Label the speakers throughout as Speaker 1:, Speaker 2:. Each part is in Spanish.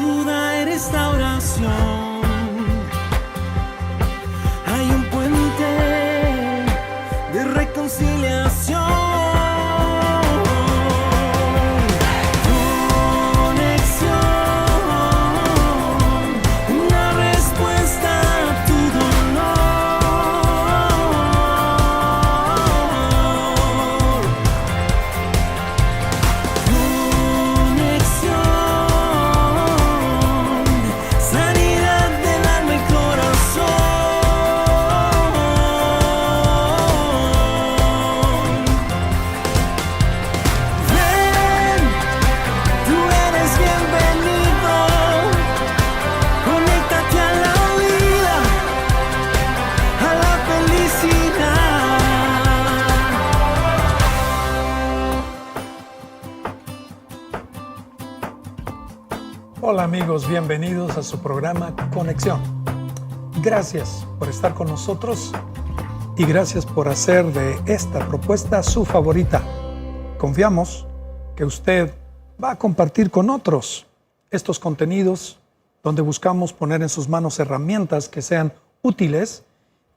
Speaker 1: ayuda y restauración. Hay un puente de reconciliación.
Speaker 2: Hola amigos, bienvenidos a su programa Conexión. Gracias por estar con nosotros y gracias por hacer de esta propuesta su favorita. Confiamos que usted va a compartir con otros estos contenidos donde buscamos poner en sus manos herramientas que sean útiles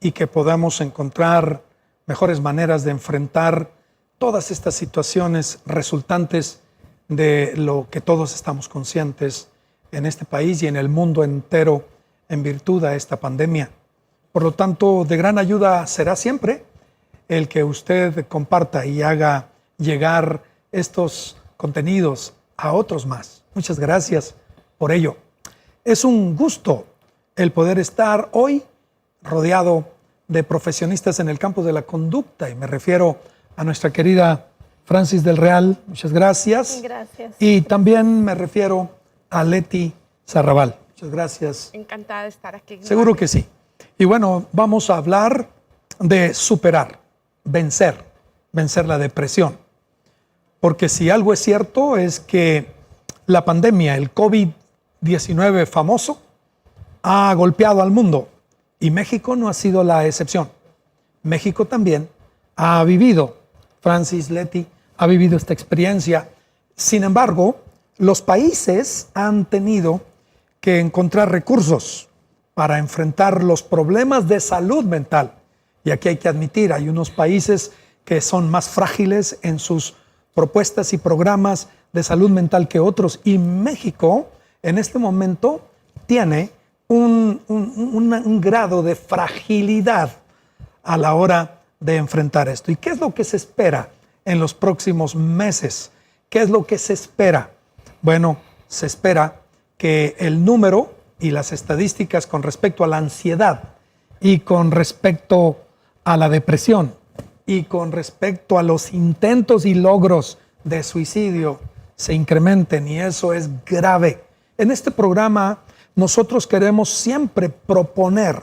Speaker 2: y que podamos encontrar mejores maneras de enfrentar todas estas situaciones resultantes de lo que todos estamos conscientes en este país y en el mundo entero en virtud a esta pandemia. Por lo tanto, de gran ayuda será siempre el que usted comparta y haga llegar estos contenidos a otros más. Muchas gracias por ello. Es un gusto el poder estar hoy rodeado de profesionistas en el campo de la conducta y me refiero a nuestra querida Francis del Real. Muchas gracias.
Speaker 3: Gracias.
Speaker 2: Y también me refiero a Leti Sarrabal. Muchas gracias.
Speaker 3: Encantada de estar aquí.
Speaker 2: Seguro que sí. Y bueno, vamos a hablar de superar, vencer la depresión. Porque si algo es cierto es que la pandemia, el COVID-19 famoso, ha golpeado al mundo y México no ha sido la excepción. México también ha vivido, Francis, Leti, ha vivido esta experiencia. Sin embargo, los países han tenido que encontrar recursos para enfrentar los problemas de salud mental. Y aquí hay que admitir, hay unos países que son más frágiles en sus propuestas y programas de salud mental que otros. Y México, en este momento, tiene un grado de fragilidad a la hora de enfrentar esto. ¿Y qué es lo que se espera en los próximos meses? ¿Qué es lo que se espera? Bueno, se espera que el número y las estadísticas con respecto a la ansiedad y con respecto a la depresión y con respecto a los intentos y logros de suicidio se incrementen y eso es grave. En este programa nosotros queremos siempre proponer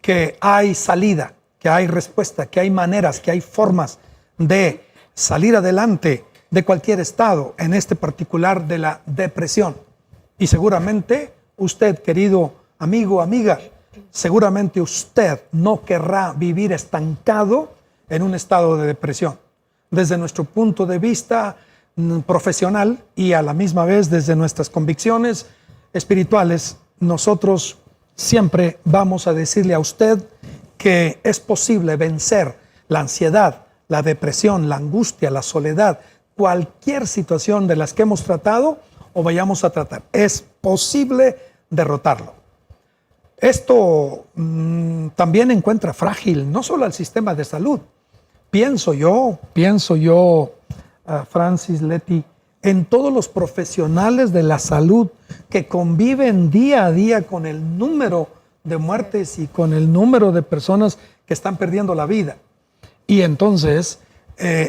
Speaker 2: que hay salida, que hay respuesta, que hay maneras, que hay formas de salir adelante de cualquier estado, en este particular de la depresión. Y seguramente usted, querido amigo, amiga, seguramente usted no querrá vivir estancado en un estado de depresión. Desde nuestro punto de vista profesional y a la misma vez desde nuestras convicciones espirituales, nosotros siempre vamos a decirle a usted que es posible vencer la ansiedad, la depresión, la angustia, la soledad, cualquier situación de las que hemos tratado o vayamos a tratar. Es posible derrotarlo. Esto también encuentra frágil no solo al sistema de salud. Pienso yo, Francis, Leti, en todos los profesionales de la salud que conviven día a día con el número de muertes y con el número de personas que están perdiendo la vida. Y entonces,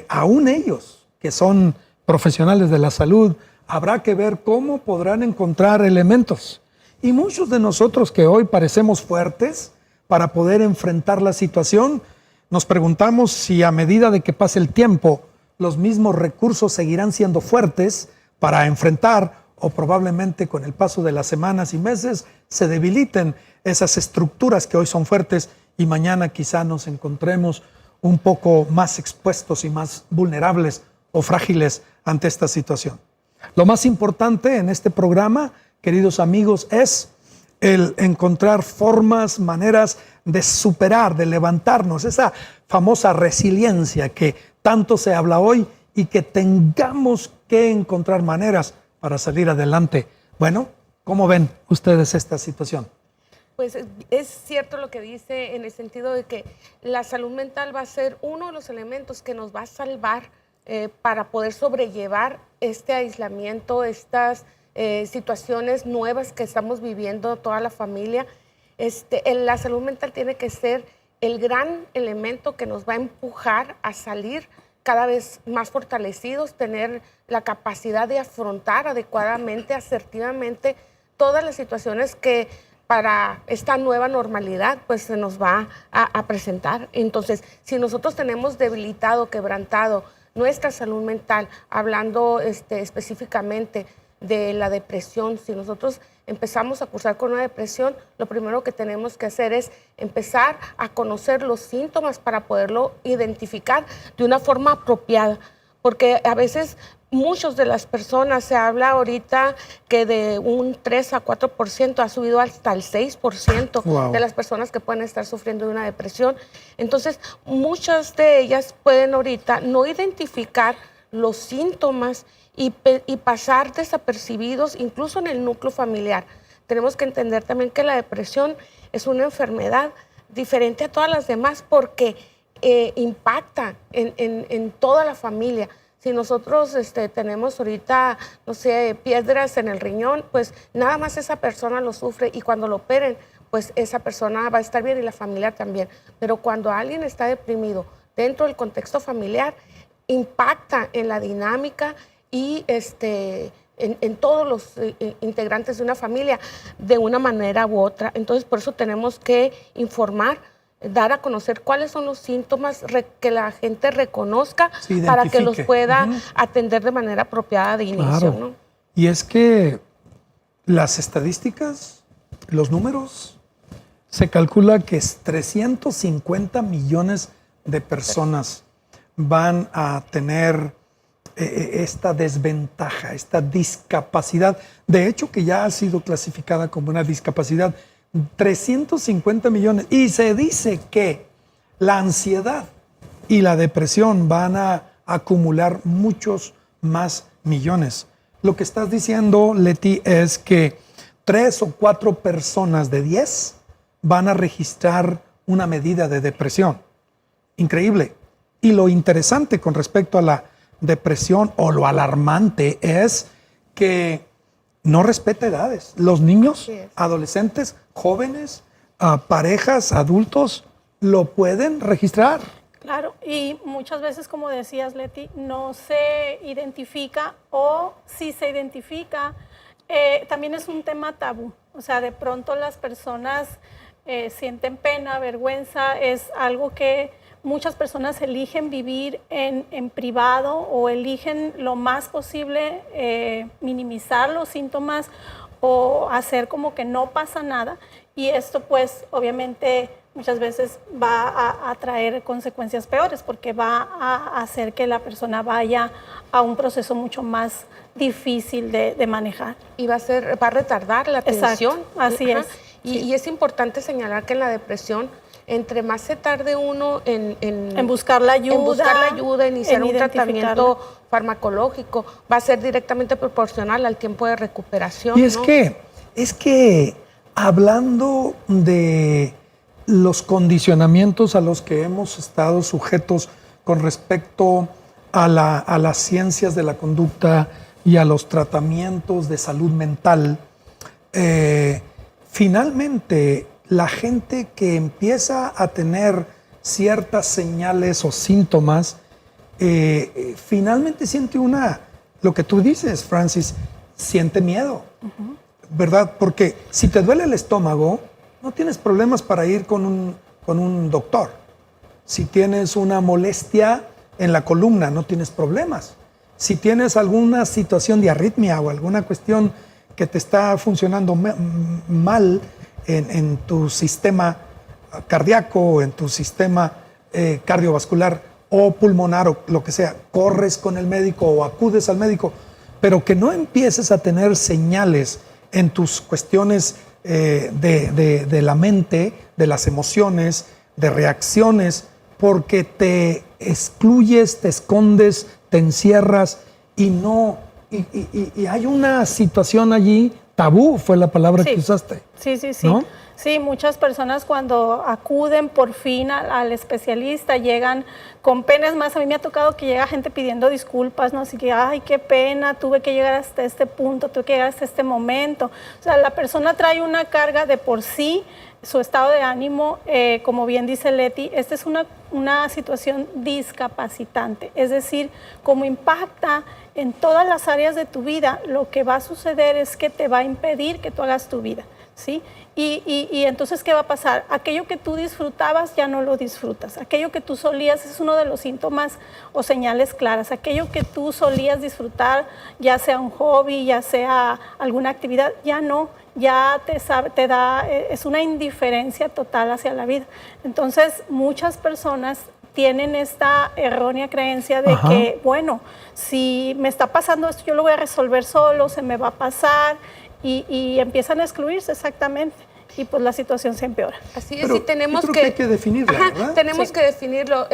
Speaker 2: aún ellos, que son profesionales de la salud, habrá que ver cómo podrán encontrar elementos. Y muchos de nosotros que hoy parecemos fuertes para poder enfrentar la situación, nos preguntamos si a medida de que pase el tiempo, los mismos recursos seguirán siendo fuertes para enfrentar o probablemente con el paso de las semanas y meses se debiliten esas estructuras que hoy son fuertes y mañana quizá nos encontremos un poco más expuestos y más vulnerables o frágiles ante esta situación. Lo más importante en este programa queridos amigos, es el encontrar formas, maneras de superar, de levantarnos, esa famosa resiliencia que tanto se habla hoy y que tengamos que encontrar maneras para salir adelante. Bueno, ¿cómo ven ustedes esta situación?
Speaker 3: Pues es cierto lo que dice en el sentido de que la salud mental va a ser uno de los elementos que nos va a salvar para poder sobrellevar este aislamiento, estas situaciones nuevas que estamos viviendo toda la familia. La salud mental tiene que ser el gran elemento que nos va a empujar a salir cada vez más fortalecidos, tener la capacidad de afrontar adecuadamente, asertivamente todas las situaciones que para esta nueva normalidad pues se nos va a presentar. Entonces, si nosotros tenemos debilitado, quebrantado nuestra salud mental, hablando específicamente de la depresión, si nosotros empezamos a cursar con una depresión, lo primero que tenemos que hacer es empezar a conocer los síntomas para poderlo identificar de una forma apropiada, porque a veces muchas de las personas, se habla ahorita que de un 3 a 4% ha subido hasta el 6%
Speaker 2: Wow.
Speaker 3: de las personas que pueden estar sufriendo de una depresión. Entonces, muchas de ellas pueden ahorita no identificar los síntomas y pasar desapercibidos, incluso en el núcleo familiar. Tenemos que entender también que la depresión es una enfermedad diferente a todas las demás porque impacta en toda la familia. Si nosotros tenemos ahorita, no sé, piedras en el riñón, pues nada más esa persona lo sufre y cuando lo operen, pues esa persona va a estar bien y la familia también. Pero cuando alguien está deprimido dentro del contexto familiar, impacta en la dinámica y en todos los integrantes de una familia de una manera u otra. Entonces, por eso tenemos que informar, dar a conocer cuáles son los síntomas, que la gente reconozca para que los pueda atender de manera apropiada de inicio.
Speaker 2: Claro.
Speaker 3: ¿No?
Speaker 2: Y es que las estadísticas, los números, se calcula que 350 millones de personas van a tener esta desventaja, esta discapacidad, de hecho que ya ha sido clasificada como una discapacidad, 350 millones. Y se dice que la ansiedad y la depresión van a acumular muchos más millones. Lo que estás diciendo, Leti, es que 3 o 4 personas de 10 van a registrar una medida de depresión. Increíble. Y lo interesante con respecto a la depresión o lo alarmante es que no respeta edades. Los niños, adolescentes, jóvenes, parejas, adultos, lo pueden registrar.
Speaker 4: Claro, y muchas veces, como decías, Leti, no se identifica o si se identifica, también es un tema tabú. O sea, de pronto las personas sienten pena, vergüenza, es algo que muchas personas eligen vivir en privado o eligen lo más posible minimizar los síntomas o hacer como que no pasa nada. Y esto pues obviamente muchas veces va a traer consecuencias peores porque va a hacer que la persona vaya a un proceso mucho más difícil de manejar.
Speaker 3: Y va a retardar la atención.
Speaker 4: Exacto, así es.
Speaker 3: Y es importante señalar que en la depresión, entre más se tarde uno
Speaker 4: en buscar la ayuda,
Speaker 3: iniciar un tratamiento farmacológico, va a ser directamente proporcional al tiempo de recuperación.
Speaker 2: Y es que hablando de los condicionamientos a los que hemos estado sujetos con respecto a las ciencias de la conducta y a los tratamientos de salud mental, finalmente la gente que empieza a tener ciertas señales o síntomas, finalmente siente lo que tú dices, Francis, siente miedo, ¿verdad? Porque si te duele el estómago, no tienes problemas para ir con un doctor. Si tienes una molestia en la columna, no tienes problemas. Si tienes alguna situación de arritmia o alguna cuestión que te está funcionando mal en tu sistema cardíaco, en tu sistema cardiovascular o pulmonar o lo que sea, corres con el médico o acudes al médico, pero que no empieces a tener señales en tus cuestiones de la mente, de las emociones, de reacciones, porque te excluyes, te escondes, te encierras y no... Y hay una situación allí, tabú fue la palabra que usaste.
Speaker 4: Sí, sí, sí.
Speaker 2: ¿No?
Speaker 4: Sí, muchas personas cuando acuden por fin al especialista llegan con penas. Más, a mí me ha tocado que llega gente pidiendo disculpas, ¿no? Así que, ay, qué pena, tuve que llegar hasta este punto, tuve que llegar hasta este momento. O sea, la persona trae una carga de por sí, su estado de ánimo, como bien dice Leti, esta es una situación discapacitante. Es decir, como impacta en todas las áreas de tu vida, lo que va a suceder es que te va a impedir que tú hagas tu vida, ¿sí? Y entonces, ¿qué va a pasar? Aquello que tú disfrutabas ya no lo disfrutas. Aquello que tú solías, es uno de los síntomas o señales claras. Aquello que tú solías disfrutar, ya sea un hobby, ya sea alguna actividad, ya no, ya te da, es una indiferencia total hacia la vida. Entonces, muchas personas tienen esta errónea creencia de que, bueno, si me está pasando esto, yo lo voy a resolver solo, se me va a pasar, y empiezan a excluirse exactamente. Y pues la situación se empeora.
Speaker 3: Así es,
Speaker 2: Pero
Speaker 3: y tenemos
Speaker 2: yo creo que hay que definirla, ¿verdad?
Speaker 3: Tenemos que definirlo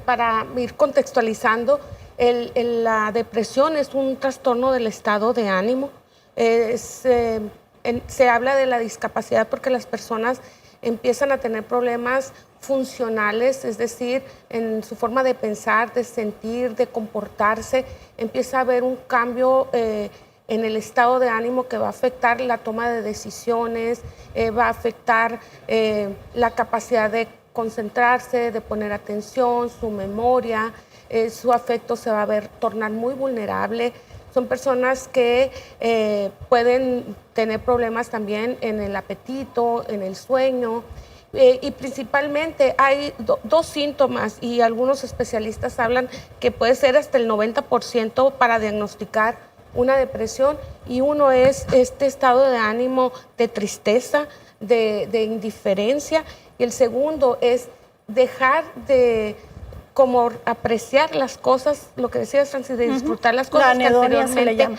Speaker 3: para ir contextualizando. La depresión es un trastorno del estado de ánimo. Se habla de la discapacidad porque las personas empiezan a tener problemas funcionales, es decir, en su forma de pensar, de sentir, de comportarse. Empieza a haber un cambio en el estado de ánimo que va a afectar la toma de decisiones, va a afectar la capacidad de concentrarse, de poner atención, su memoria, su afecto se va a tornar muy vulnerable. Son personas que pueden tener problemas también en el apetito, en el sueño, y principalmente hay dos síntomas, y algunos especialistas hablan que puede ser hasta el 90% para diagnosticar una depresión, y uno es este estado de ánimo de tristeza, de indiferencia, y el segundo es dejar de como apreciar las cosas, lo que decías, Francis, de disfrutar las cosas que anteriormente,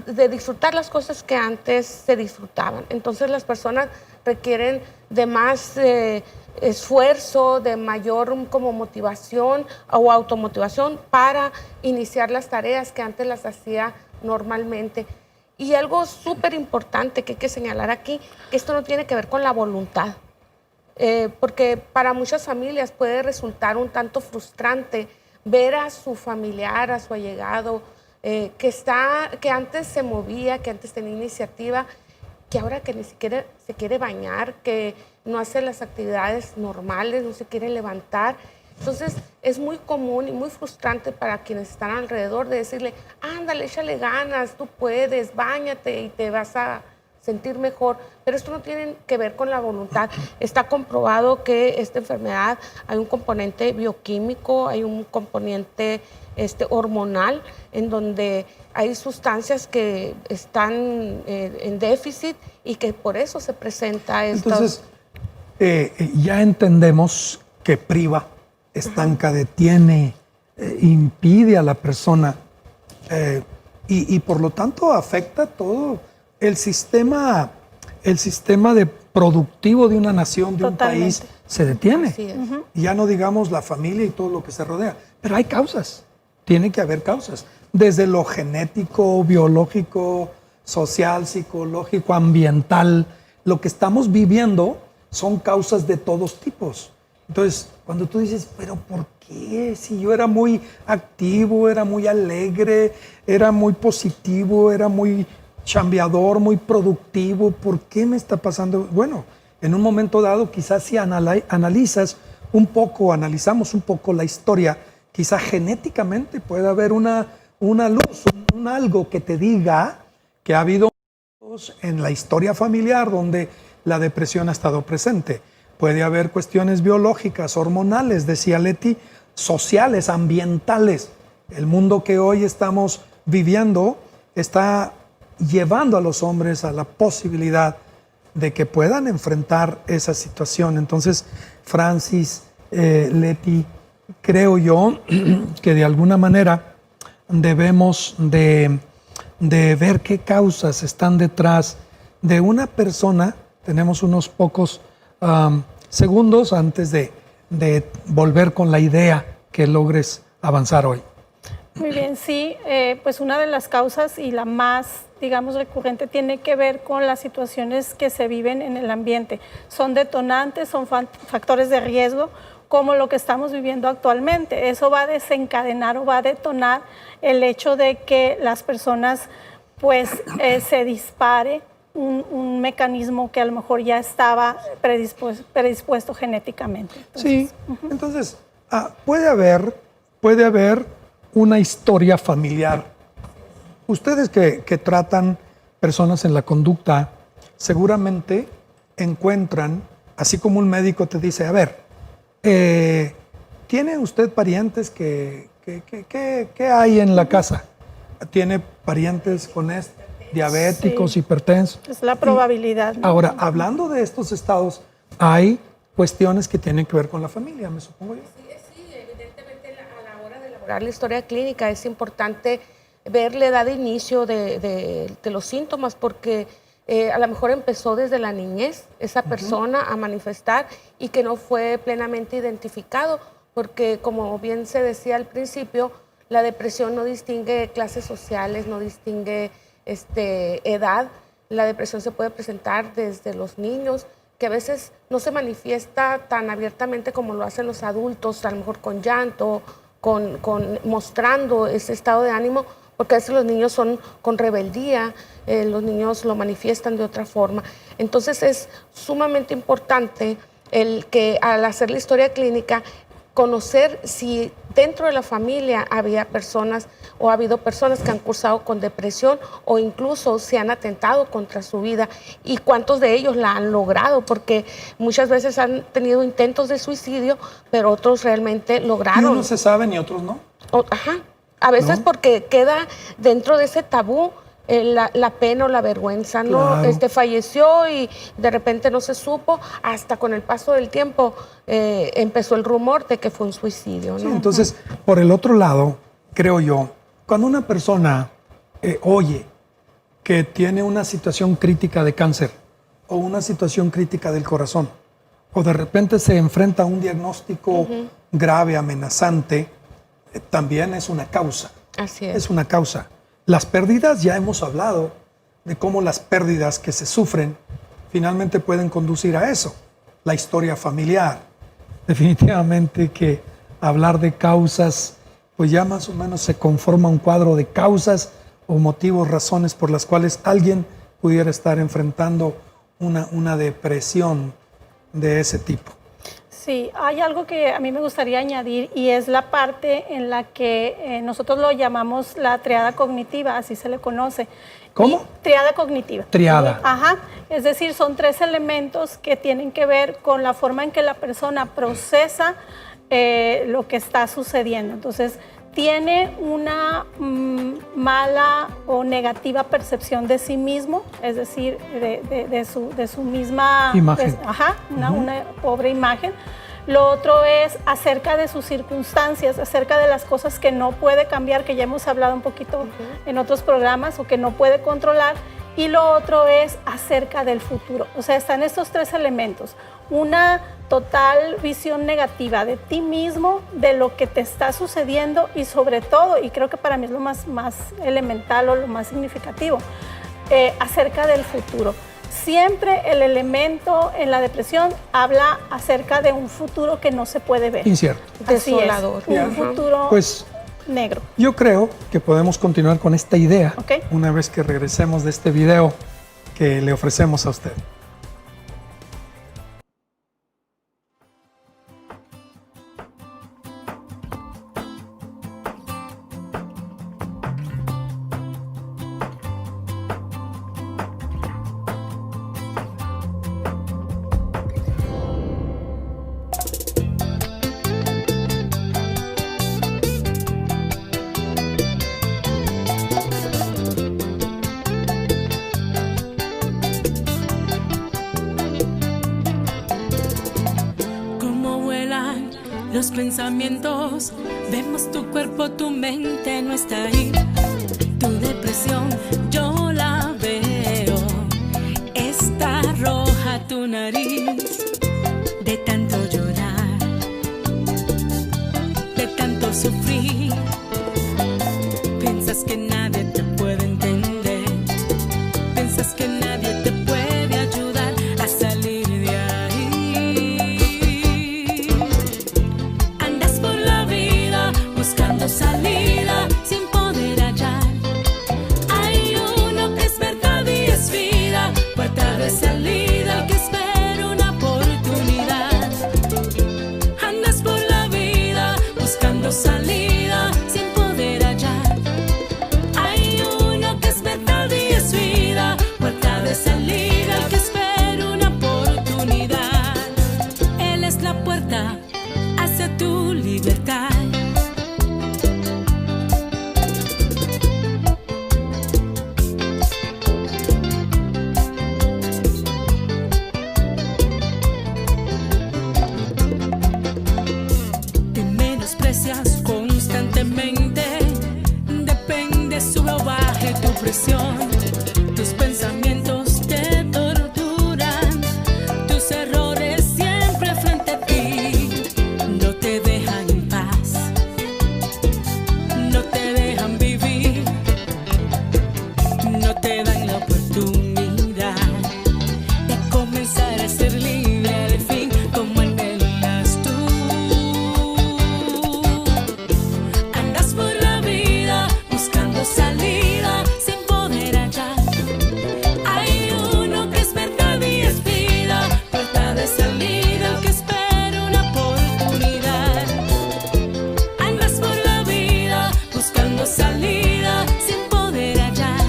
Speaker 3: de disfrutar las cosas que antes se disfrutaban. Entonces las personas requieren de más esfuerzo, de mayor como motivación o automotivación para iniciar las tareas que antes las hacía normalmente. Y algo súper importante que hay que señalar aquí, que esto no tiene que ver con la voluntad, porque para muchas familias puede resultar un tanto frustrante ver a su familiar, a su allegado, que antes se movía, que antes tenía iniciativa, que ahora que ni siquiera se quiere bañar, que no hace las actividades normales, no se quiere levantar. Entonces es muy común y muy frustrante para quienes están alrededor de decirle, ándale, échale ganas, tú puedes, báñate y te vas a sentir mejor. Pero esto no tiene que ver con la voluntad. Está comprobado que esta enfermedad hay un componente bioquímico, hay un componente hormonal, en donde hay sustancias que están en déficit y que por eso se presenta esto. Entonces,
Speaker 2: ya entendemos que priva, estanca, detiene, impide a la persona y por lo tanto afecta todo el sistema de productivo de una nación, de un país, se detiene. Así es. Ya no digamos la familia y todo lo que se rodea, pero hay causas, tiene que haber causas, desde lo genético, biológico, social, psicológico, ambiental. Lo que estamos viviendo son causas de todos tipos. Entonces, cuando tú dices, pero ¿por qué? Si yo era muy activo, era muy alegre, era muy positivo, era muy chambeador, muy productivo, ¿por qué me está pasando? Bueno, en un momento dado, quizás si analizamos un poco la historia, quizás genéticamente puede haber una luz, un algo que te diga que ha habido en la historia familiar donde la depresión ha estado presente. Puede haber cuestiones biológicas, hormonales, decía Leti, sociales, ambientales. El mundo que hoy estamos viviendo está llevando a los hombres a la posibilidad de que puedan enfrentar esa situación. Entonces, Francis, Leti, creo yo que de alguna manera debemos de de ver qué causas están detrás de una persona. Tenemos unos pocos segundos antes de volver con la idea que logres avanzar hoy.
Speaker 4: Muy bien, sí, pues una de las causas y la más, digamos, recurrente tiene que ver con las situaciones que se viven en el ambiente. Son detonantes, son factores de riesgo, como lo que estamos viviendo actualmente. Eso va a desencadenar o va a detonar el hecho de que las personas, pues, se dispare un mecanismo que a lo mejor ya estaba predispuesto genéticamente. Entonces,
Speaker 2: sí, entonces puede haber una historia familiar. Ustedes que tratan personas en la conducta, seguramente encuentran, así como un médico te dice, a ver, ¿tiene usted parientes que hay en la casa? ¿Tiene parientes con diabéticos,
Speaker 4: sí,
Speaker 2: hipertensos?
Speaker 4: es la probabilidad, ¿no?
Speaker 2: Ahora, hablando de estos estados, hay cuestiones que tienen que ver con la familia, me supongo yo.
Speaker 3: Sí, evidentemente a la hora de elaborar la historia clínica es importante ver la edad de inicio de los síntomas, porque a lo mejor empezó desde la niñez esa persona a manifestar y que no fue plenamente identificado, porque como bien se decía al principio, la depresión no distingue clases sociales, no distingue edad. La depresión se puede presentar desde los niños, que a veces no se manifiesta tan abiertamente como lo hacen los adultos, a lo mejor con llanto, mostrando ese estado de ánimo, porque a veces los niños son con rebeldía, los niños lo manifiestan de otra forma. Entonces es sumamente importante el que al hacer la historia clínica, conocer si dentro de la familia había personas o ha habido personas que han cursado con depresión o incluso se han atentado contra su vida y cuántos de ellos la han logrado, porque muchas veces han tenido intentos de suicidio, pero otros realmente lograron.
Speaker 2: Y unos se saben y otros no.
Speaker 3: Ajá. A veces
Speaker 2: ¿no?
Speaker 3: Porque queda dentro de ese tabú la pena o la vergüenza, ¿no?
Speaker 2: Claro.
Speaker 3: Falleció y de repente no se supo, hasta con el paso del tiempo empezó el rumor de que fue un suicidio, ¿no?
Speaker 2: Sí, entonces, por el otro lado, creo yo, cuando una persona oye que tiene una situación crítica de cáncer o una situación crítica del corazón, o de repente se enfrenta a un diagnóstico grave, amenazante, también es una causa.
Speaker 3: Así es.
Speaker 2: Es una causa. Las pérdidas, ya hemos hablado de cómo las pérdidas que se sufren finalmente pueden conducir a eso. La historia familiar. Definitivamente que hablar de causas, pues ya más o menos se conforma un cuadro de causas o motivos, razones por las cuales alguien pudiera estar enfrentando una depresión de ese tipo.
Speaker 4: Sí, hay algo que a mí me gustaría añadir y es la parte en la que nosotros lo llamamos la triada cognitiva, así se le conoce.
Speaker 2: ¿Cómo?
Speaker 4: Triada cognitiva.
Speaker 2: Triada.
Speaker 4: Ajá, es decir, son 3 elementos que tienen que ver con la forma en que la persona procesa lo que está sucediendo. Entonces, tiene una mala o negativa percepción de sí mismo, es decir, de su misma
Speaker 2: imagen.
Speaker 4: Una pobre imagen. Lo otro es acerca de sus circunstancias, acerca de las cosas que no puede cambiar, que ya hemos hablado un poquito en otros programas, o que no puede controlar. Y lo otro es acerca del futuro. O sea, están estos 3 elementos. Una total visión negativa de ti mismo, de lo que te está sucediendo y sobre todo, y creo que para mí es lo más elemental o lo más significativo, acerca del futuro. Siempre el elemento en la depresión habla acerca de un futuro que no se puede ver.
Speaker 2: Incierto.
Speaker 3: Desolador.
Speaker 4: Un futuro
Speaker 2: pues,
Speaker 4: negro.
Speaker 2: Yo creo que podemos continuar con esta idea una vez que regresemos de este video que le ofrecemos a usted.
Speaker 5: Los pensamientos, vemos tu cuerpo, tu mente no está ahí. tu depresión, yo la veo. Está roja tu nariz de tanto llorar, de tanto sufrir. Piensas que nadie te puede entender, piensas que nadie te puede ayudar a salir de ahí. Andas por la vida buscando salida sin poder hallar. Hay uno que es verdad y es vida, puerta de salida que espera una oportunidad. Andas por la vida buscando salida sin poder hallar. Hay uno que es verdad y es vida, puerta de salida que espera una oportunidad. Él es la puerta hacia tu libertad. Te menosprecias constantemente, depende, sube o baje tu presión. Tus pensamientos te torturan, tus errores siempre frente a ti no te dejan en paz, no te dejan vivir, no te dan la oportunidad de comenzar a ser libre al fin, como anhelas tú. Andas por la vida buscando salida sin poder hallar. Hay uno que es verdad y es vida, puerta de salida que espera una oportunidad. Andas por la vida buscando salida sin poder hallar.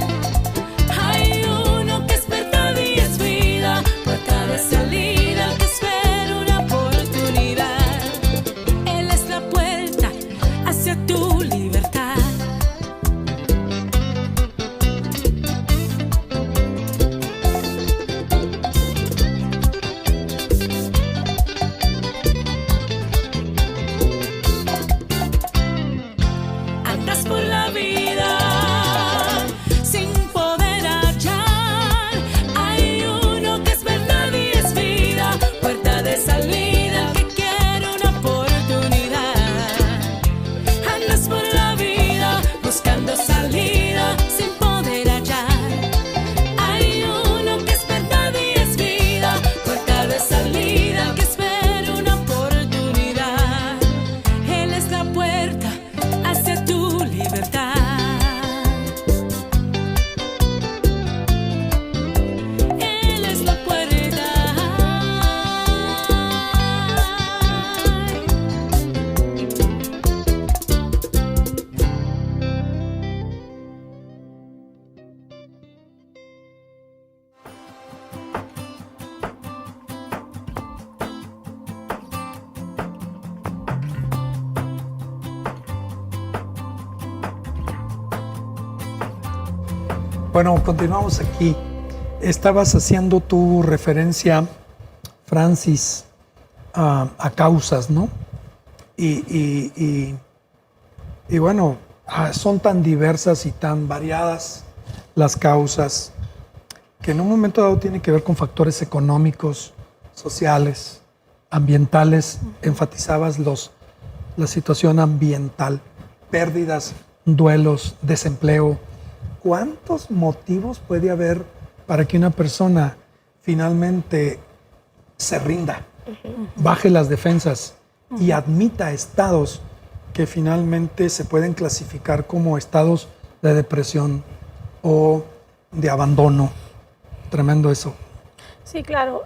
Speaker 5: Hay uno que es verdad y es vida, puerta de salida que espera una oportunidad. Él es la puerta hacia tu libertad. Andas por la vida sin poder hallar. Hay uno que es verdad y es vida, puerta de salida que quiere una oportunidad. Andas por la vida buscando salida sin poder hallar. Hay uno que es verdad y es vida, puerta de salida que espera una oportunidad. Él es la puerta hacia tu libertad. Él es la puerta.
Speaker 2: Bueno, continuamos aquí. Estabas haciendo tu referencia, Francis, a causas, ¿no? Y bueno, son tan diversas y tan variadas las causas que en un momento dado tiene que ver con factores económicos, sociales, ambientales. Enfatizabas la situación ambiental, pérdidas, duelos, desempleo. ¿Cuántos motivos puede haber para que una persona finalmente se rinda, baje las defensas y admita estados que finalmente se pueden clasificar como estados de depresión o de abandono? Tremendo eso.
Speaker 4: Sí, claro.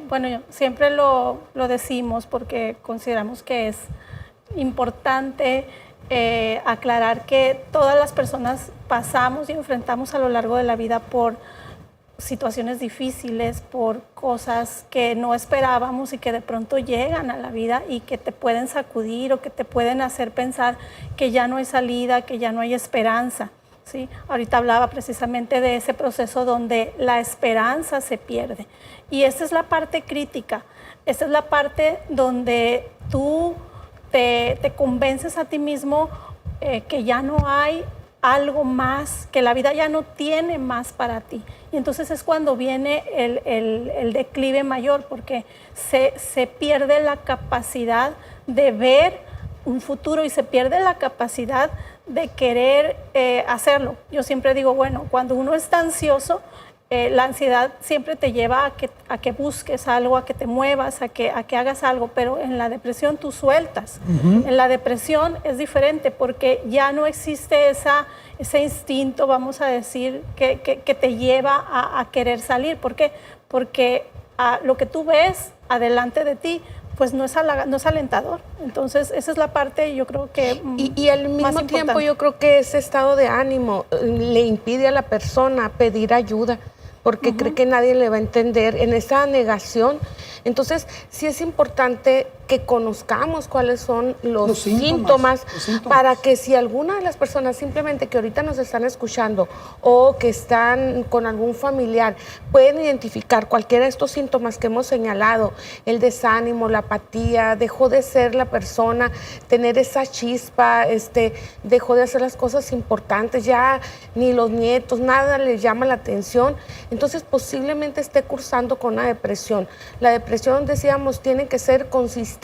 Speaker 4: Bueno, siempre lo decimos porque consideramos que es importante aclarar que todas las personas pasamos y enfrentamos a lo largo de la vida por situaciones difíciles, por cosas que no esperábamos y que de pronto llegan a la vida y que te pueden sacudir o que te pueden hacer pensar que ya no hay salida, que ya no hay esperanza. ¿Sí? Ahorita hablaba precisamente de ese proceso donde la esperanza se pierde. Y esta es la parte crítica, esta es la parte donde tú te convences a ti mismo que ya no hay algo más, que la vida ya no tiene más para ti. Y entonces es cuando viene el declive mayor, porque se pierde la capacidad de ver un futuro y se pierde la capacidad de querer hacerlo. Yo siempre digo, bueno, cuando uno está ansioso, la ansiedad siempre te lleva a que busques algo, a que te muevas, a que hagas algo, pero en la depresión tú sueltas. En la depresión es diferente porque ya no existe ese instinto, vamos a decir, que te lleva a querer salir. ¿Por qué? Porque lo que tú ves adelante de ti pues no es alentador. Entonces, esa es la parte, yo creo que
Speaker 3: y al mismo tiempo yo creo que ese estado de ánimo le impide a la persona pedir ayuda, porque cree que nadie le va a entender en esa negación. Entonces, sí es importante que conozcamos cuáles son los síntomas, para que si alguna de las personas simplemente que ahorita nos están escuchando o que están con algún familiar pueden identificar cualquiera de estos síntomas que hemos señalado, el desánimo, la apatía, dejó de ser la persona, tener esa chispa, dejó de hacer las cosas importantes, ya ni los nietos, nada les llama la atención, entonces posiblemente esté cursando con una depresión. La depresión, decíamos, tiene que ser consistente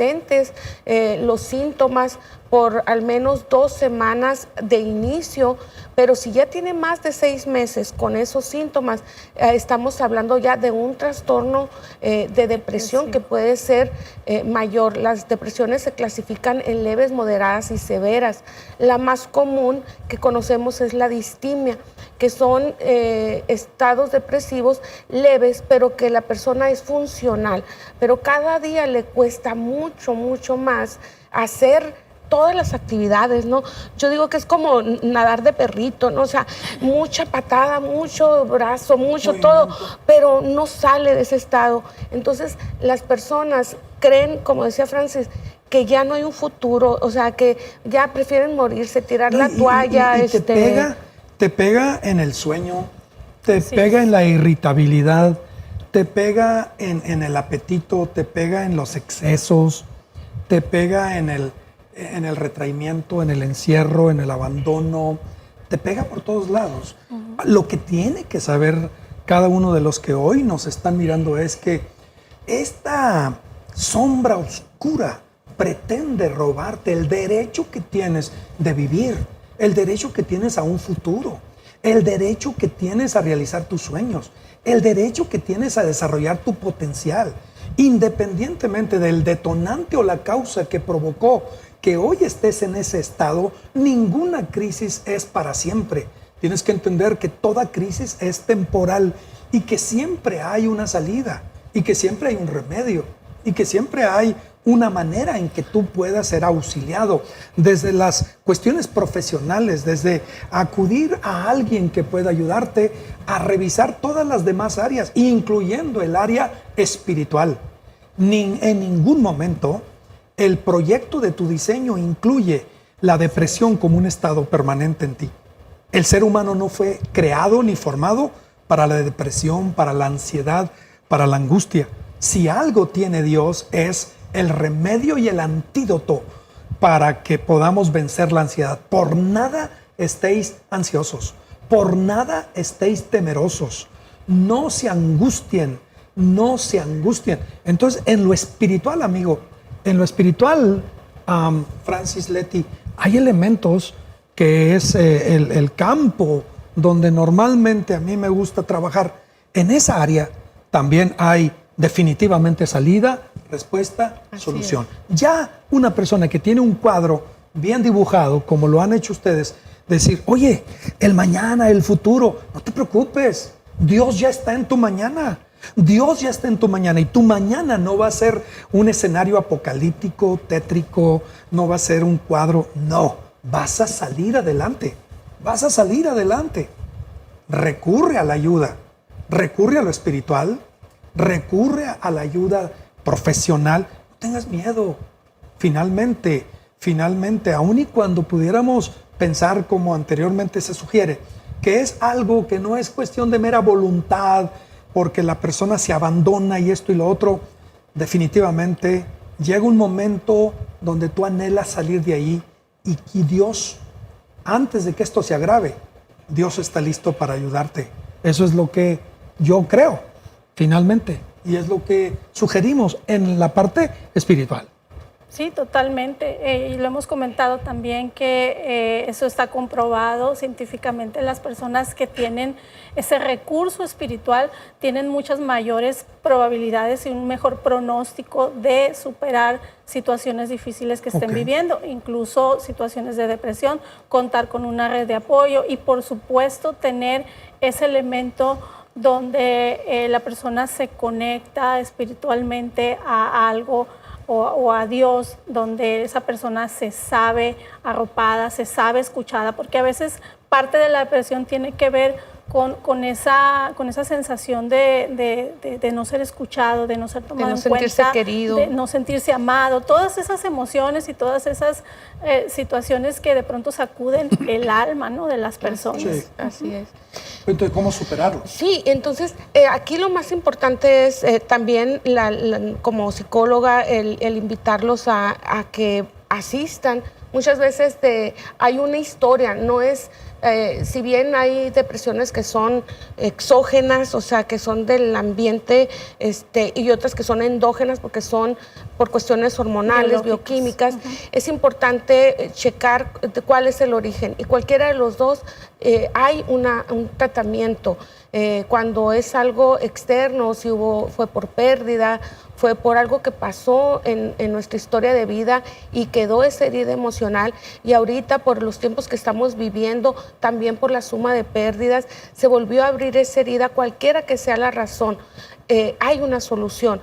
Speaker 3: los síntomas por al menos 2 semanas de inicio, pero si ya tiene más de 6 meses con esos síntomas, estamos hablando ya de un trastorno de depresión que puede ser mayor. Las depresiones se clasifican en leves, moderadas y severas. La más común que conocemos es la distimia, que son estados depresivos leves, pero que la persona es funcional, pero cada día le cuesta mucho más hacer todas las actividades, ¿no? Yo digo que es como nadar de perrito, ¿no? O sea, mucha patada, mucho brazo, mucho todo, pero no sale de ese estado. Entonces, las personas creen, como decía Francis, que ya no hay un futuro, o sea, que ya prefieren morirse, tirar la toalla.
Speaker 2: Y te pega en el sueño, te pega en la irritabilidad, te pega en el apetito, te pega en los excesos, te pega en el retraimiento, en el encierro, en el abandono, te pega por todos lados. Lo que tiene que saber cada uno de los que hoy nos están mirando es que esta sombra oscura pretende robarte el derecho que tienes de vivir, el derecho que tienes a un futuro, el derecho que tienes a realizar tus sueños, el derecho que tienes a desarrollar tu potencial, independientemente del detonante o la causa que provocó que hoy estés en ese estado. Ninguna crisis es para siempre. Tienes que entender que toda crisis es temporal y que siempre hay una salida y que siempre hay un remedio y que siempre hay una manera en que tú puedas ser auxiliado, desde las cuestiones profesionales, desde acudir a alguien que pueda ayudarte a revisar todas las demás áreas, incluyendo el área espiritual. En ningún momento el proyecto de tu diseño incluye la depresión como un estado permanente en ti. El ser humano no fue creado ni formado para la depresión, para la ansiedad, para la angustia. Si algo tiene Dios es el remedio y el antídoto para que podamos vencer la ansiedad. Por nada estéis ansiosos, por nada estéis temerosos, no se angustien, no se angustien. Entonces, en lo espiritual, amigo, en lo espiritual, Francis, Leti, hay elementos que es el campo donde normalmente a mí me gusta trabajar. En esa área también hay definitivamente salida, respuesta, solución. Ya una persona que tiene un cuadro bien dibujado, como lo han hecho ustedes, decir, oye, el mañana, el futuro, no te preocupes, Dios ya está en tu mañana. Dios ya está en tu mañana y tu mañana no va a ser un escenario apocalíptico, tétrico, no va a ser un cuadro, no, vas a salir adelante, vas a salir adelante. Recurre a la ayuda, recurre a lo espiritual, recurre a la ayuda profesional, no tengas miedo. Finalmente, aun y cuando pudiéramos pensar como anteriormente se sugiere, que es algo que no es cuestión de mera voluntad, porque la persona se abandona y esto y lo otro, definitivamente llega un momento donde tú anhelas salir de ahí y Dios antes de que esto se agrave, Dios está listo para ayudarte. Eso es lo que yo creo, finalmente, y es lo que sugerimos en la parte espiritual.
Speaker 4: Sí, totalmente. Y lo hemos comentado también que eso está comprobado científicamente. Las personas que tienen ese recurso espiritual tienen muchas mayores probabilidades y un mejor pronóstico de superar situaciones difíciles que estén viviendo, incluso situaciones de depresión, contar con una red de apoyo y, por supuesto, tener ese elemento donde la persona se conecta espiritualmente a algo o a Dios, donde esa persona se sabe arropada, se sabe escuchada, porque a veces parte de la depresión tiene que ver con esa sensación de no ser escuchado, de no ser tomado en cuenta, de no sentirse
Speaker 3: querido,
Speaker 4: de no sentirse amado, todas esas emociones y todas esas situaciones que de pronto sacuden el alma, ¿no?, de las personas.
Speaker 2: Sí.
Speaker 3: Así es.
Speaker 2: Entonces, ¿cómo superarlo?
Speaker 3: Sí, entonces aquí lo más importante es también como psicóloga el invitarlos a que asistan. Muchas veces hay una historia, no es, si bien hay depresiones que son exógenas, o sea, que son del ambiente, y otras que son endógenas porque son por cuestiones hormonales, bioquímicas, es importante checar cuál es el origen. Y cualquiera de los dos hay un tratamiento. Cuando es algo externo, si fue por pérdida, fue por algo que pasó en nuestra historia de vida y quedó esa herida emocional, y ahorita por los tiempos que estamos viviendo, también por la suma de pérdidas, se volvió a abrir esa herida, cualquiera que sea la razón. Hay una solución.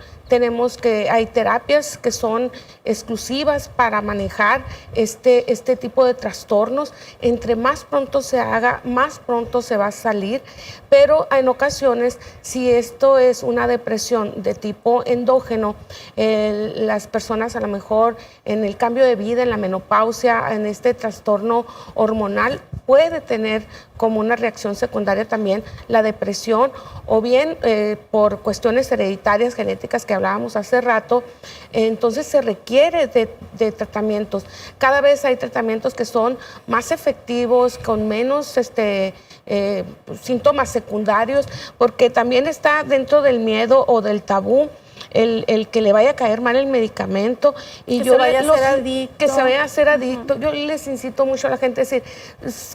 Speaker 3: Hay terapias que son exclusivas para manejar este tipo de trastornos. Entre más pronto se haga, más pronto se va a salir, pero en ocasiones, si esto es una depresión de tipo endógeno, las personas a lo mejor en el cambio de vida, en la menopausia, en este trastorno hormonal, puede tener como una reacción secundaria también la depresión, o bien por cuestiones hereditarias, genéticas que hablábamos hace rato. Entonces se requiere de tratamientos. Cada vez hay tratamientos que son más efectivos, con menos síntomas secundarios, porque también está dentro del miedo o del tabú el que le vaya a caer mal el medicamento y
Speaker 4: que se vaya a ser adicto.
Speaker 3: Que se vaya a ser adicto. Yo les incito mucho a la gente a decir,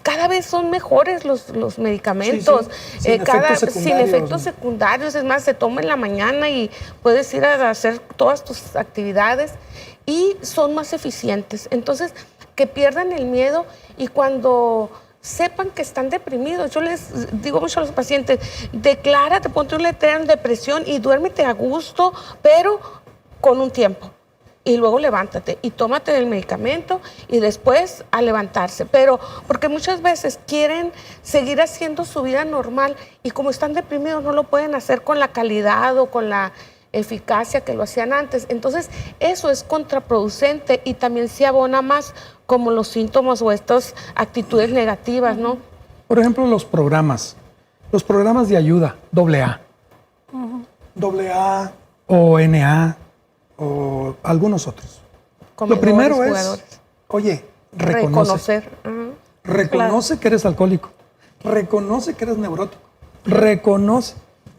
Speaker 3: cada vez son mejores los medicamentos,
Speaker 2: sí.
Speaker 3: Sin efectos secundarios. Es más, se toma en la mañana y puedes ir a hacer todas tus actividades y son más eficientes. Entonces, que pierdan el miedo, y cuando sepan que están deprimidos, yo les digo mucho a los pacientes, declárate, ponte un letrero en depresión y duérmete a gusto, pero con un tiempo. Y luego levántate y tómate el medicamento y después a levantarse. Pero porque muchas veces quieren seguir haciendo su vida normal y como están deprimidos no lo pueden hacer con la calidad o con la eficacia que lo hacían antes. Entonces eso es contraproducente y también se abona más como los síntomas o estas actitudes negativas, ¿no?
Speaker 2: Por ejemplo, los programas de ayuda, AA, AA o NA o algunos otros. Lo primero es, oye, reconoce que eres alcohólico, reconoce que eres neurótico, reconoce.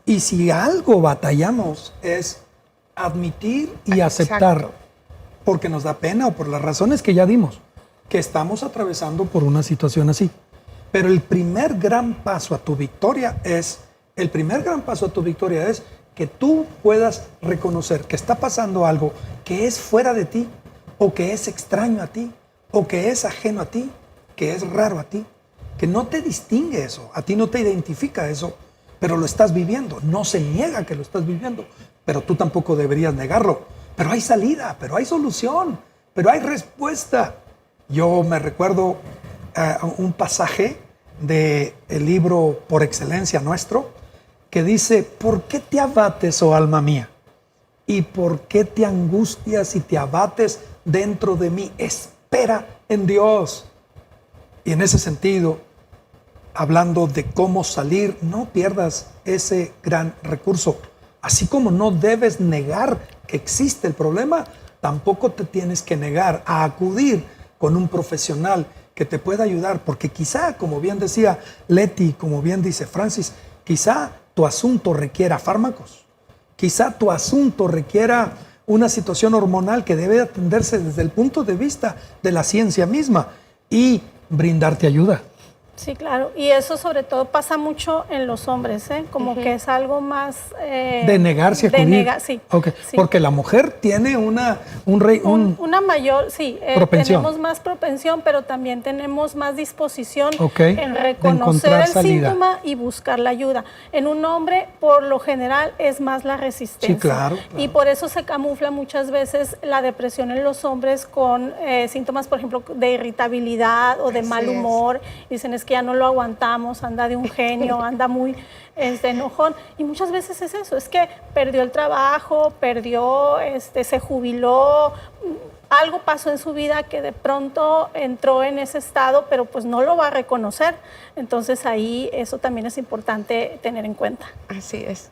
Speaker 2: Y si algo batallamos es admitir y aceptar, porque nos da pena o por las razones que ya dimos, que estamos atravesando por una situación así. Pero el primer gran paso a tu victoria es que tú puedas reconocer que está pasando algo que es fuera de ti, o que es extraño a ti, o que es ajeno a ti, que es raro a ti, que no te distingue eso, a ti no te identifica eso, pero lo estás viviendo. No se niega que lo estás viviendo, pero tú tampoco deberías negarlo. Pero hay salida, pero hay solución, pero hay respuesta. Yo me recuerdo un pasaje del libro por excelencia nuestro, que dice, ¿por qué te abates, oh alma mía? ¿Y por qué te angustias y te abates dentro de mí? Espera en Dios. Y en ese sentido, hablando de cómo salir, no pierdas ese gran recurso. Así como no debes negar que existe el problema, tampoco te tienes que negar a acudir con un profesional que te pueda ayudar, porque quizá, como bien decía Leti, como bien dice Francis, quizá tu asunto requiera fármacos, quizá tu asunto requiera una situación hormonal que debe atenderse desde el punto de vista de la ciencia misma y brindarte ayuda.
Speaker 4: Sí, claro. Y eso sobre todo pasa mucho en los hombres, ¿eh? Como que es algo más...
Speaker 2: de negarse a acudir.
Speaker 4: Sí,
Speaker 2: Okay.
Speaker 4: Sí.
Speaker 2: Porque la mujer tiene una
Speaker 4: mayor, sí,
Speaker 2: propensión.
Speaker 4: tenemos más propensión, pero también tenemos más disposición
Speaker 2: Okay.
Speaker 4: en
Speaker 2: De
Speaker 4: reconocer
Speaker 2: encontrar
Speaker 4: el
Speaker 2: salida.
Speaker 4: síntoma y buscar la ayuda. En un hombre, por lo general, es más la resistencia.
Speaker 2: Sí, claro.
Speaker 4: Y por eso se camufla muchas veces la depresión en los hombres con síntomas, por ejemplo, de irritabilidad o de
Speaker 3: Así
Speaker 4: mal
Speaker 3: es.
Speaker 4: humor. Dicen, es que ya no lo aguantamos, anda de un genio, anda muy enojón. Y muchas veces es eso, es que perdió el trabajo, se jubiló, algo pasó en su vida que de pronto entró en ese estado, pero pues no lo va a reconocer. Entonces ahí eso también es importante tener en cuenta.
Speaker 3: Así es.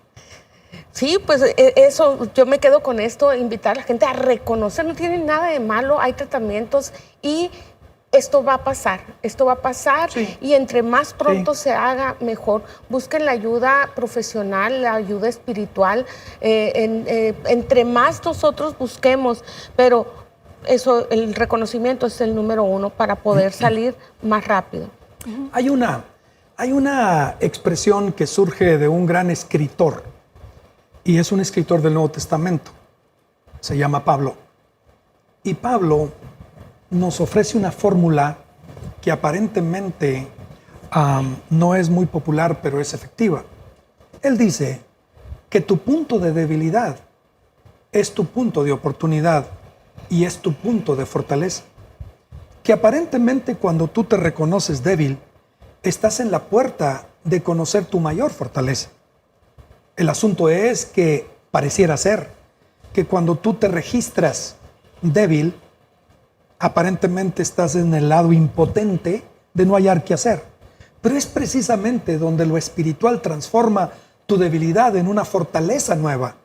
Speaker 3: Sí, pues eso, yo me quedo con esto, invitar a la gente a reconocer, no tiene nada de malo, hay tratamientos y esto va a pasar
Speaker 2: Sí.
Speaker 3: y entre más pronto
Speaker 2: Sí.
Speaker 3: se haga, mejor. Busquen la ayuda profesional, la ayuda espiritual, entre más nosotros busquemos, pero eso, el reconocimiento es el número 1 para poder salir más rápido.
Speaker 2: Hay una expresión que surge de un gran escritor, y es un escritor del Nuevo Testamento. Se llama Pablo. Y Pablo nos ofrece una fórmula que aparentemente no es muy popular, pero es efectiva. Él dice que tu punto de debilidad es tu punto de oportunidad y es tu punto de fortaleza. Que aparentemente cuando tú te reconoces débil, estás en la puerta de conocer tu mayor fortaleza. El asunto es que pareciera ser que cuando tú te registras débil, aparentemente estás en el lado impotente de no hallar qué hacer. Pero es precisamente donde lo espiritual transforma tu debilidad en una fortaleza nueva.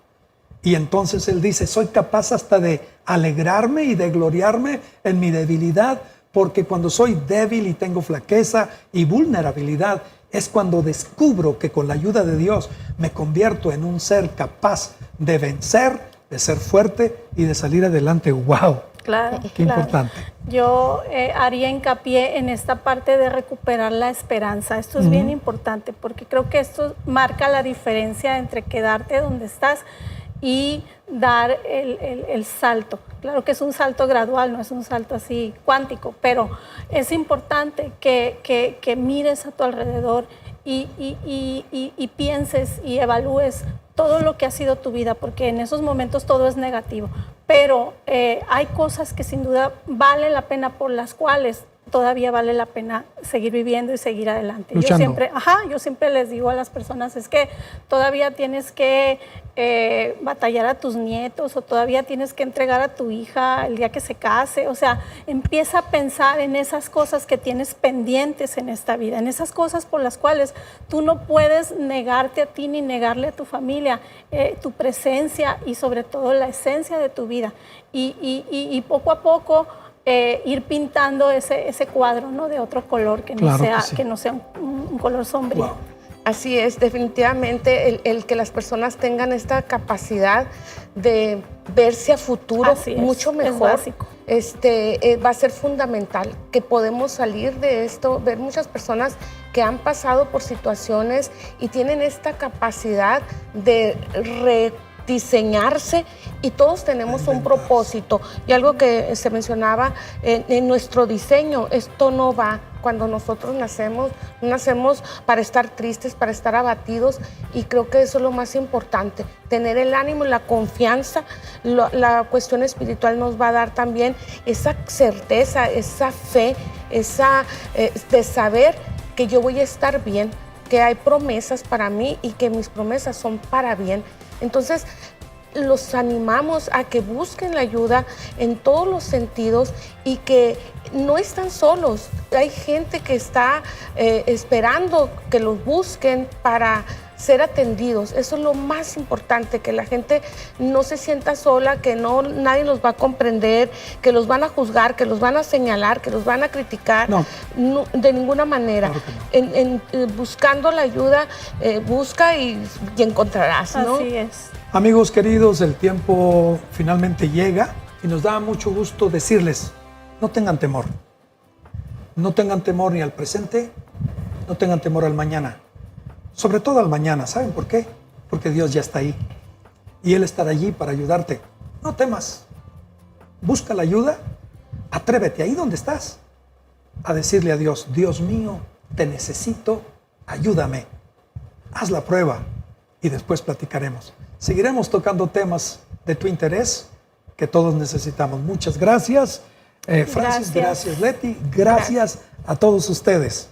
Speaker 2: Y entonces él dice, soy capaz hasta de alegrarme y de gloriarme en mi debilidad, porque cuando soy débil y tengo flaqueza y vulnerabilidad, es cuando descubro que con la ayuda de Dios me convierto en un ser capaz de vencer, de ser fuerte y de salir adelante. ¡Wow!
Speaker 4: Claro,
Speaker 2: Qué
Speaker 4: claro.
Speaker 2: importante.
Speaker 4: Yo haría hincapié en esta parte de recuperar la esperanza. Esto es bien importante porque creo que esto marca la diferencia entre quedarte donde estás y dar el salto. Claro que es un salto gradual, no es un salto así cuántico, pero es importante que mires a tu alrededor y pienses y evalúes todo lo que ha sido tu vida, porque en esos momentos todo es negativo, pero hay cosas que sin duda vale la pena, por las cuales todavía vale la pena seguir viviendo y seguir adelante.
Speaker 2: Luchando.
Speaker 4: Yo siempre les digo a las personas, es que todavía tienes que batallar a tus nietos, o todavía tienes que entregar a tu hija el día que se case. O sea, empieza a pensar en esas cosas que tienes pendientes en esta vida, en esas cosas por las cuales tú no puedes negarte a ti ni negarle a tu familia tu presencia y sobre todo la esencia de tu vida. Y poco a poco ir pintando ese cuadro, ¿no?, de otro color que no
Speaker 2: Claro
Speaker 4: sea,
Speaker 2: que sí.
Speaker 4: que no sea un color sombrío.
Speaker 2: Wow.
Speaker 3: Así es, definitivamente el que las personas tengan esta capacidad de verse a futuro
Speaker 4: Así es,
Speaker 3: mucho
Speaker 4: es
Speaker 3: mejor,
Speaker 4: básico.
Speaker 3: va a ser fundamental, que podemos salir de esto, ver muchas personas que han pasado por situaciones y tienen esta capacidad de rediseñarse, y todos tenemos un propósito. Y algo que se mencionaba en nuestro diseño, esto no va. Cuando nosotros nacemos, no nacemos para estar tristes, para estar abatidos, y creo que eso es lo más importante, tener el ánimo y la confianza. La cuestión espiritual nos va a dar también esa certeza, esa fe, de saber que yo voy a estar bien, que hay promesas para mí y que mis promesas son para bien. Entonces, los animamos a que busquen la ayuda en todos los sentidos y que no están solos. Hay gente que está esperando que los busquen para ser atendidos. Eso es lo más importante, que la gente no se sienta sola, que nadie los va a comprender, que los van a juzgar, que los van a señalar, que los van a criticar.
Speaker 2: No.
Speaker 3: No, de ninguna manera.
Speaker 2: Claro que no.
Speaker 3: Buscando la ayuda, busca y encontrarás, ¿no?
Speaker 4: Así es.
Speaker 2: Amigos queridos, el tiempo finalmente llega y nos da mucho gusto decirles, no tengan temor. No tengan temor ni al presente, no tengan temor al mañana. Sobre todo al mañana. ¿Saben por qué? Porque Dios ya está ahí. Y Él estará allí para ayudarte. No temas. Busca la ayuda. Atrévete ahí donde estás a decirle a Dios, Dios mío, te necesito, ayúdame. Haz la prueba y después platicaremos. Seguiremos tocando temas de tu interés que todos necesitamos. Muchas gracias. Francis, gracias Leti, gracias a todos ustedes.